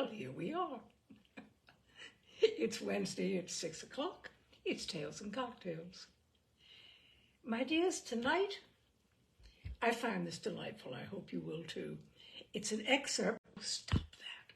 Well, here we are. It's Wednesday at 6 o'clock. It's Tales and Cocktails. My dears, tonight, I find this delightful. I hope you will too. It's an excerpt. Stop that.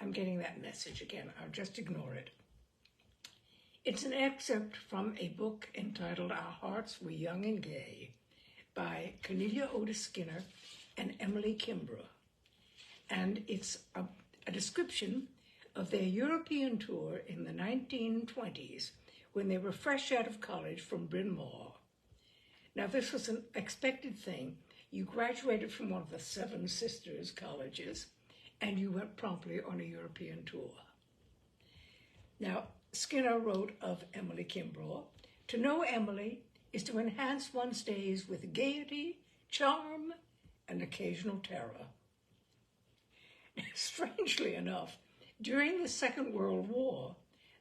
I'm getting that message again. I'll just ignore it. It's an excerpt from a book entitled Our Hearts Were Young and Gay by Cornelia Otis Skinner and Emily Kimbrough. And it's a description of their European tour in the 1920s when they were fresh out of college from Bryn Mawr. Now, this was an expected thing. You graduated from one of the Seven Sisters colleges, and you went promptly on a European tour. Now, Skinner wrote of Emily Kimbrough, "To know Emily is to enhance one's days with gaiety, charm, and occasional terror." Strangely enough, during the Second World War,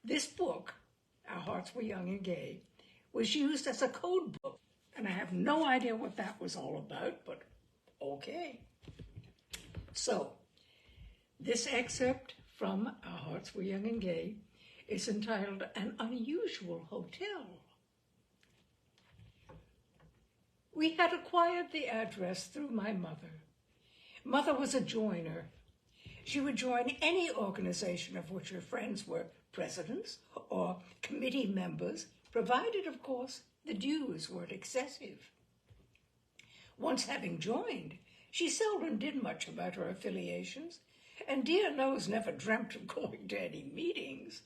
this book, Our Hearts Were Young and Gay, was used as a code book, and I have no idea what that was all about, but okay. So, this excerpt from Our Hearts Were Young and Gay is entitled An Unusual Hotel. We had acquired the address through my mother. Mother was a joiner. She would join any organization of which her friends were presidents or committee members, provided, of course, the dues weren't excessive. Once having joined, she seldom did much about her affiliations, and dear knows never dreamt of going to any meetings.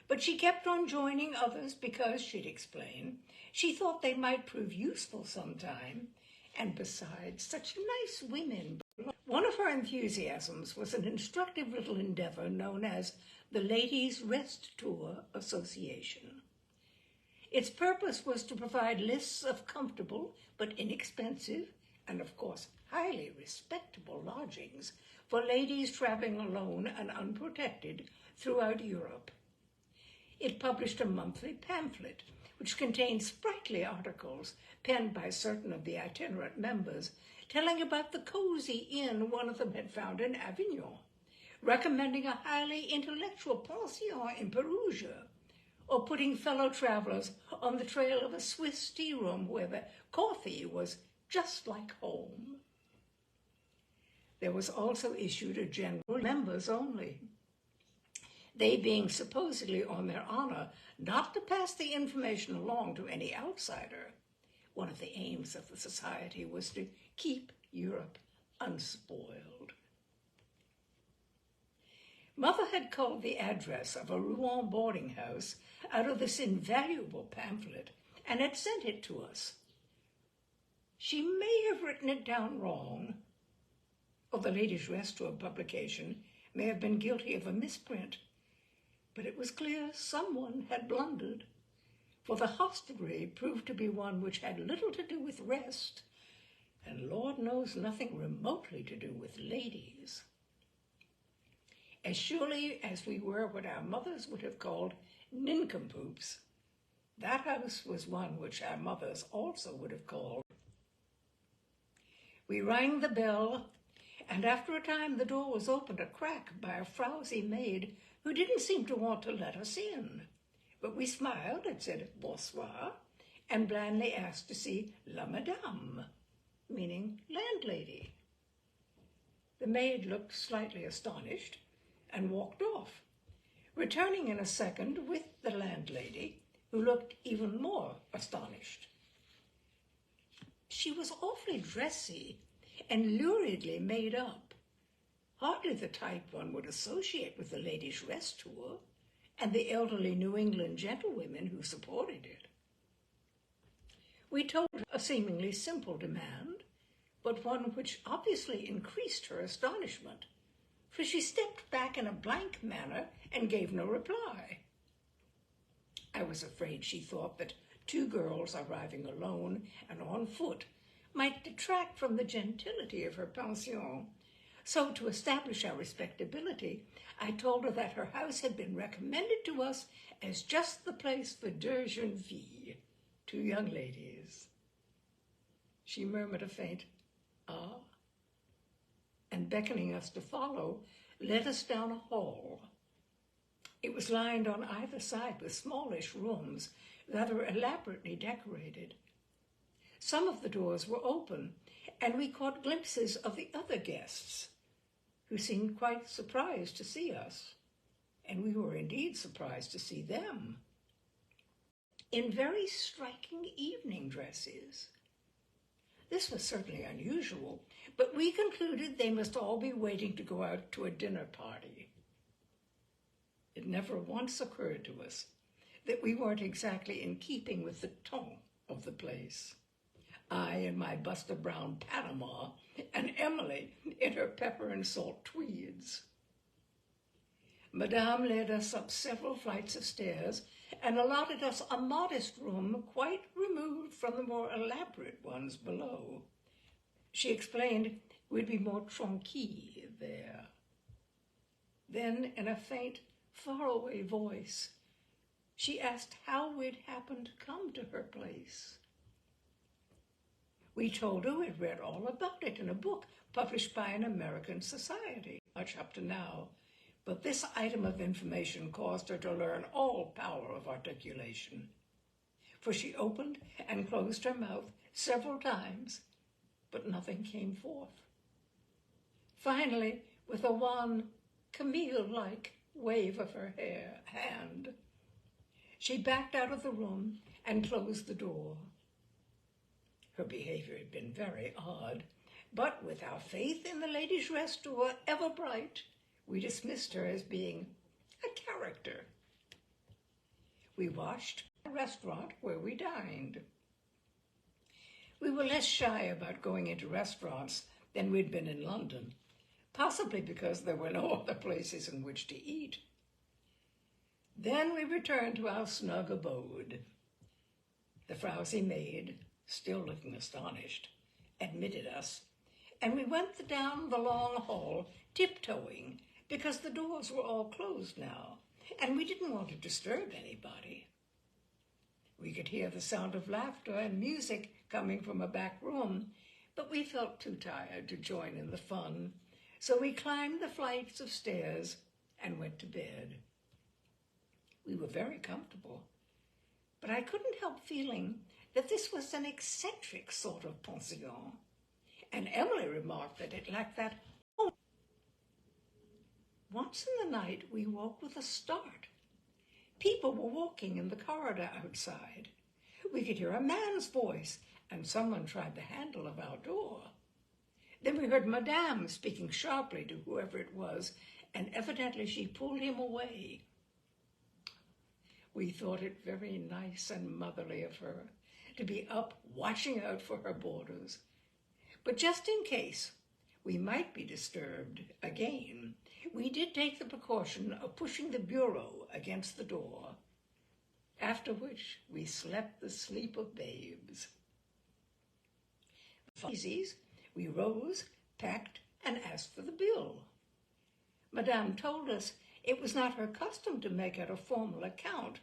But she kept on joining others because, she'd explain, she thought they might prove useful sometime, and besides, such nice women. One of her enthusiasms was an instructive little endeavor known as the Ladies' Rest Tour Association. Its purpose was to provide lists of comfortable but inexpensive and, of course, highly respectable lodgings for ladies traveling alone and unprotected throughout Europe. It published a monthly pamphlet which contained sprightly articles penned by certain of the itinerant members, telling about the cozy inn one of them had found in Avignon, recommending a highly intellectual pension in Perugia, or putting fellow travelers on the trail of a Swiss tea room where the coffee was just like home. There was also issued a general members only, they being supposedly on their honor not to pass the information along to any outsider. One of the aims of the society was to keep Europe unspoiled. Mother had culled the address of a Rouen boarding house out of this invaluable pamphlet and had sent it to us. She may have written it down wrong, or the Ladies' Rest Tour publication may have been guilty of a misprint, but it was clear someone had blundered, for the hostelry proved to be one which had little to do with rest, and Lord knows nothing remotely to do with ladies. As surely as we were what our mothers would have called nincompoops, that house was one which our mothers also would have called. We rang the bell, and after a time the door was opened a crack by a frowsy maid who didn't seem to want to let us in. But we smiled and said bonsoir, and blandly asked to see la madame, meaning landlady. The maid looked slightly astonished and walked off, returning in a second with the landlady, who looked even more astonished. She was awfully dressy and luridly made up, hardly the type one would associate with the Ladies' Rest Tour and the elderly New England gentlewomen who supported it. We told her a seemingly simple demand, but one which obviously increased her astonishment, for she stepped back in a blank manner and gave no reply. I was afraid she thought that two girls arriving alone and on foot might detract from the gentility of her pension. So, to establish our respectability, I told her that her house had been recommended to us as just the place for deux jeunes filles, two young ladies. She murmured a faint, "Ah," and beckoning us to follow, led us down a hall. It was lined on either side with smallish rooms, rather elaborately decorated. Some of the doors were open, and we caught glimpses of the other guests, who seemed quite surprised to see us, and we were indeed surprised to see them, in very striking evening dresses. This was certainly unusual, but we concluded they must all be waiting to go out to a dinner party. It never once occurred to us that we weren't exactly in keeping with the ton of the place. I in my Buster Brown Panama, and Emily in her pepper and salt tweeds. Madame led us up several flights of stairs and allotted us a modest room quite removed from the more elaborate ones below. She explained we'd be more tranquille there. Then, in a faint, faraway voice, she asked how we'd happened to come to her place. We told her we'd read all about it in a book published by an American society, much up to now, but this item of information caused her to learn all power of articulation, for she opened and closed her mouth several times, but nothing came forth. Finally, with a wan, Camille-like wave of her hand, she backed out of the room and closed the door. Her behavior had been very odd, but with our faith in the ladies' restaurant ever bright, we dismissed her as being a character. We watched a restaurant where we dined. We were less shy about going into restaurants than we'd been in London, possibly because there were no other places in which to eat. Then we returned to our snug abode. The frowsy maid, still looking astonished, admitted us, and we went down the long hall, tiptoeing, because the doors were all closed now, and we didn't want to disturb anybody. We could hear the sound of laughter and music coming from a back room, but we felt too tired to join in the fun, so we climbed the flights of stairs and went to bed. We were very comfortable, but I couldn't help feeling that this was an eccentric sort of pension, and Emily remarked that it lacked that home. Once in the night, we woke with a start. People were walking in the corridor outside. We could hear a man's voice, and someone tried the handle of our door. Then we heard Madame speaking sharply to whoever it was, and evidently she pulled him away. We thought it very nice and motherly of her to be up watching out for her boarders. But just in case we might be disturbed again, we did take the precaution of pushing the bureau against the door, after which we slept the sleep of babes. Easies, we rose, packed, and asked for the bill. Madame told us it was not her custom to make out a formal account,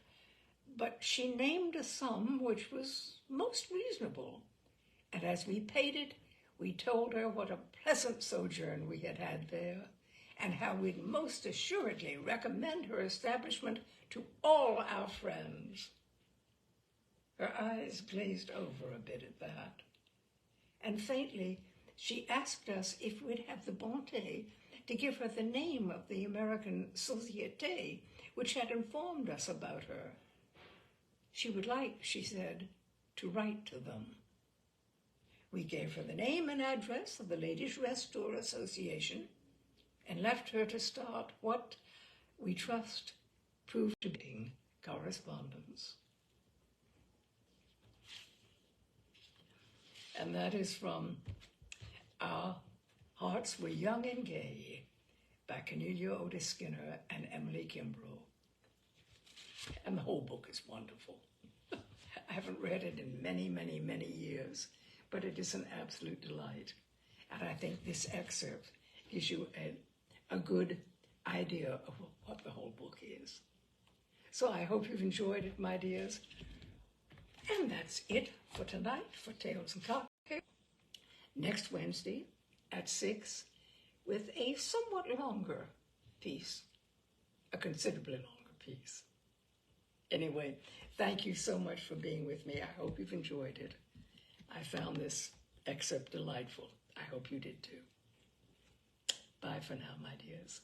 but she named a sum which was most reasonable, and as we paid it, we told her what a pleasant sojourn we had had there, and how we'd most assuredly recommend her establishment to all our friends. Her eyes glazed over a bit at that, and faintly she asked us if we'd have the bonté to give her the name of the American société which had informed us about her. She would like, she said, to write to them. We gave her the name and address of the Ladies' Restaurant Association and left her to start what, we trust, proved to be correspondence. And that is from Our Hearts Were Young and Gay by Cornelia Otis Skinner and Emily Kimbrough. And the whole book is wonderful. I haven't read it in many, many, many years, but it is an absolute delight. And I think this excerpt gives you a good idea of what the whole book is. So I hope you've enjoyed it, my dears. And that's it for tonight for Tales and Cocktails. Next Wednesday at 6, with a somewhat longer piece, a considerably longer piece. Anyway, thank you so much for being with me. I hope you've enjoyed it. I found this excerpt delightful. I hope you did too. Bye for now, my dears.